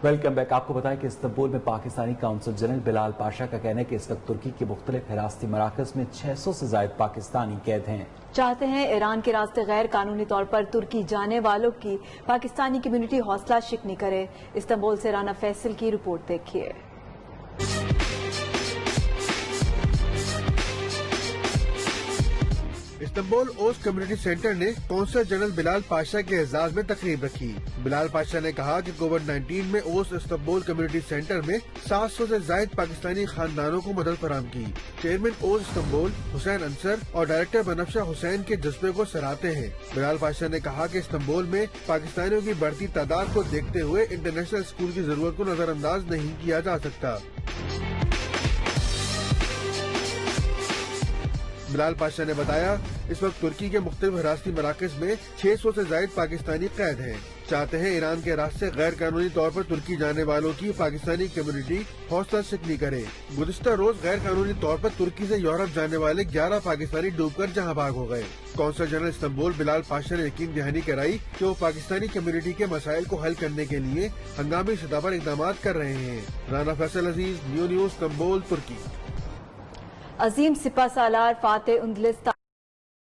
Welcome back. آپ کو بتائیں کہ استنبول میں پاکستانی کونسل جنرل بلال پاشا کا کہنا ہے کہ اس وقت ترکی کے مختلف حراستی مراکز میں 600 سے زائد پاکستانی قید ہیں. چاہتے ہیں ایران کے راستے غیر قانونی طور پر ترکی جانے والوں کی پاکستانی کمیونٹی حوصلہ شکنی کرے. استنبول سے رانا فیصل کی رپورٹ دیکھیے. استنبول اوس کمیونٹی سینٹر نے کونسل جنرل بلال پاشا کے اعزاز میں تقریب رکھی. بلال پاشا نے کہا کہ کووڈ-19 میں اوس استنبول کمیونٹی سینٹر میں 700 سے زائد پاکستانی خاندانوں کو مدد فراہم کی. چیئرمین اوس استنبول حسین انصر اور ڈائریکٹر بنفشہ حسین کے جذبے کو سراہتے ہیں. بلال پاشا نے کہا کہ استنبول میں پاکستانیوں کی بڑھتی تعداد کو دیکھتے ہوئے انٹرنیشنل اسکول کی ضرورت کو نظر انداز نہیں کیا جا سکتا. بلال پاشا نے بتایا اس وقت ترکی کے مختلف حراستی مراکز میں 600 سے زائد پاکستانی قید ہیں. چاہتے ہیں ایران کے راستے غیر قانونی طور پر ترکی جانے والوں کی پاکستانی کمیونٹی حوصلہ شکنی کرے. گزشتہ روز غیر قانونی طور پر ترکی سے یورپ جانے والے 11 پاکستانی ڈوب کر جہاں بھاگ ہو گئے. کونسل جنرل استنبول بلال پاشا نے یقین دہانی کرائی کہ وہ پاکستانی کمیونٹی کے مسائل کو حل کرنے کے لیے ہنگامی سطح پر اقدامات کر رہے ہیں. رانا فیصل عزیز، نیو نیوز، استنبول، ترکی. عظیم سپہ سالار فاتح اندلس